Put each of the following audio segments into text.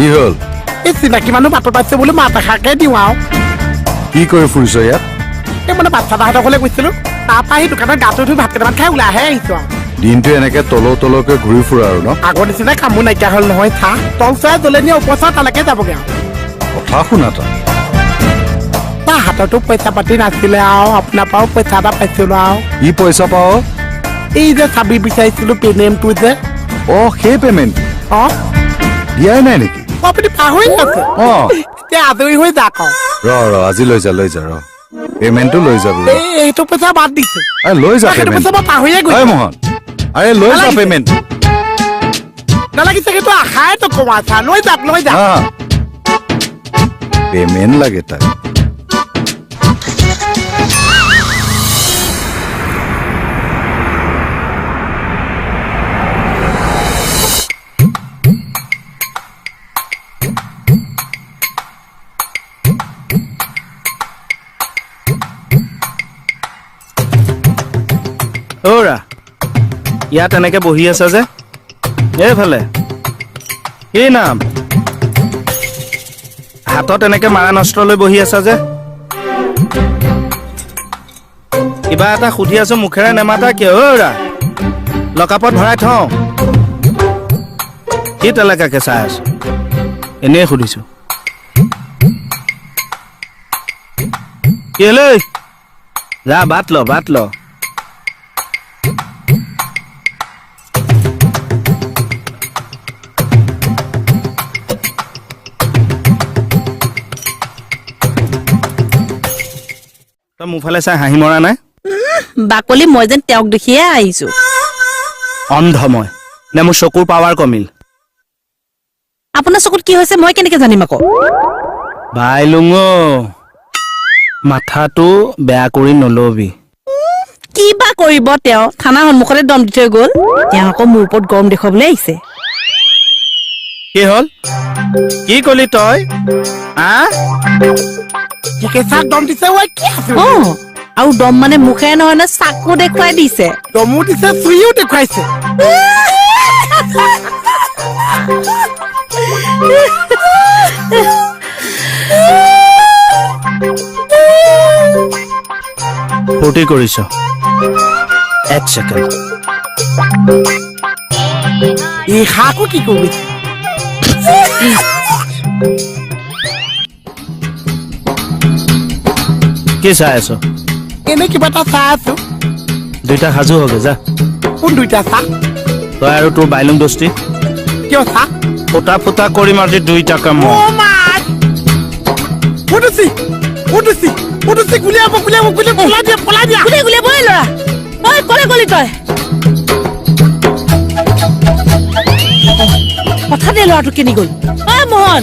কি হল এই চিনাকি মানুহ বাটত পাইছে বোলো মাত এষাৰকে দিওঁ আৰু কি কৰি ফুৰিছ ইয়াত এই মানে বাচ্চা তাহাঁতৰ ঘৰলৈ গৈছিলো তাৰপৰা সেই দোকানত গাটো ধুই ভাত কেইটামান খাই ওলাইহে আহিছো আৰু দিনটো এনেকে তলকে ঘূৰি ফুৰা আৰু ন আগৰ নিচিনা কামো নাইকিয়া হ'ল নহয় চাহ তল চৰাই জ্বলে নিয়ে উপচাৰ তালৈকে যাবগৈ আৰু কথা শুনা তই তাৰ হাততো পইচা পাতি নাছিলে আৰু আপোনাৰ পৰাও পইচা এটা পাইছিলো আৰু কি পইচা পাৱ এই যে চাবি বিচাৰিছিলো পে'মেণ্টটো যে সেই পেমেণ্ট অ দিয়াই নাই নেকি আপুনি পাহৰি আছে এতিয়া আজৰি হৈ যাক ৰ আজি লৈ যা ৰ পেমেণ্টটো লৈ যাবি এইটো পইচা বাদ দিছো লৈ যা সেইটো পেমেণ্ট পইচা মই পাহৰিয়ে গৈছো মোহন আৰে লৈ যা পেমেণ্ট নালাগিছে কিন্তু আশাইতো কমা চা লৈ যাক পেমেণ্ট লাগে তাক অ'ৰা ইয়াত এনেকে বহি আছা যে এইফালে কি নাম হাতত এনেকে মাৰা নস্ত্ৰ লৈ বহি আছা যে কিবা এটা সুধি আছো মুখেৰে নেমাতা কিয় অ'ৰা লকাপত ভৰাই থওঁ কি তেলেকাকে চাই আছো এনেই সুধিছো কেলৈ যা বাট ল তই মোৰফালে চাই হাঁহি মৰা নাই বাকলি মই যেন তেওঁক দেখিয়ে আহিছো অন্ধ মই নে মোৰ চকুৰ পাৱাৰ কমিল আপোনাৰ চকুত কি হৈছে মই কেনেকে জানিম আকৌ বাইলুঙ মাথাটো বেয়া কৰি নলবি কি বা কৰিব তেওঁ থানা সন্মুখতে দম দি থৈ গ'ল তেওঁ আকৌ মোৰ ওপৰত গৰম দেখুৱাবলৈ আহিছে কি হ'ল কি কলি তই কেঁচাক দম দিছে ঐ কি আছে আৰু দম মানে মুখেৰে নহয় ন চাকু দেখুৱাই দিছে দমো দিছে চুইও দেখুৱাইছে ফূৰ্তি কৰিছ এক ছেকেণ্ড এই হাকো কি কৰিবি কি চাই আছ এনে কিবা এটা চাই আছো দুইটা সাজু হগে যা কোন দুইটা চাহ তই আৰু তোৰ বাইলুং দোস্তি কিয় চাহ ফুটা কৰিম আজি দুইটা কাম গুলিয়াব পলাই দিয়া গুলিয়াব এই ল'ৰা ঐ কলে গলি তই কথা দে ল'ৰাটো কেনি গ'ল ঐ মোহন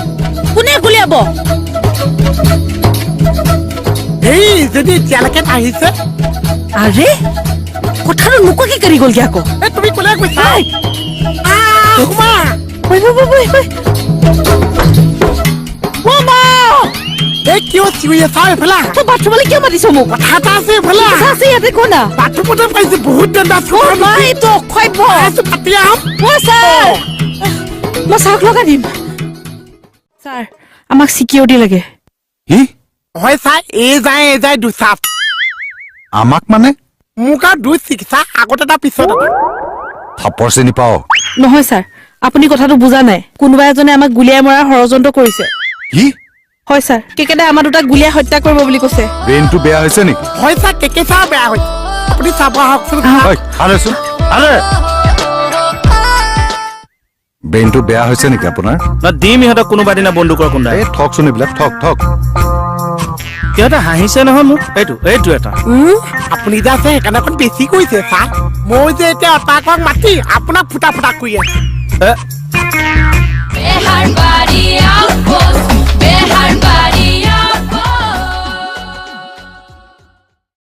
কোনে গুলিয়াব এই যদি এতিয়ালৈকে আহিছে আৰে কথাটো নোকোৱাকে কাঢ়ি গ'লগে আকৌ তুমি ক'লে কৈছা এই কিয় চিঞৰি আছা এইফালে তই বাথৰুমলৈ কিয় মাতিছ মোক কথা এটা আছে এইফালে আছে ইয়াতে কোন না বাথৰুমতে পাইছে বহুত এইটো অসভ্য পাতি আহক ছাৰ মই চাহক লগাই দিম ছাৰ আমাক চিকিউৰিটি লাগে কি হয় ছাৰ এই যায় দুচাপ আমাক মানে মোক আৰু দুই চিকিৎসা আগত এটা পিছত এটা থাপৰ চিনি পাৱ নহয় ছাৰ আপুনি কথাটো বুজা নাই কোনোবা এজনে আমাক গুলিয়াই মৰাৰ ষড়যন্ত্ৰ কৰিছে কি হয় ছাৰ কেকেদাই আমাৰ দুটাক গুলিয়াই হত্যা কৰিব বুলি কৈছে ব্ৰেইনটো বেয়া হৈছে নেকি হয় ছাৰ কেঁচা বেয়া হৈছে আপুনি চাব আহকচোন ব্ৰেইনটো বেয়া হৈছে নেকি আপোনাৰ দিম ইহঁতক কোনোবা দিনা বন্দুকৰ খুন্দাই এই ঠকচোন এইবিলাক ঠক সিহঁতে হাঁহিছে নহয় মোক এইটো এটা আপুনি যে আছে সেইকাৰণে অকণ বেছি কৰিছে ছাৰ মই যে এতিয়া অটাকক মাতি আপোনাক ফুটা কৰি আছো Behar body outpost, Behar body.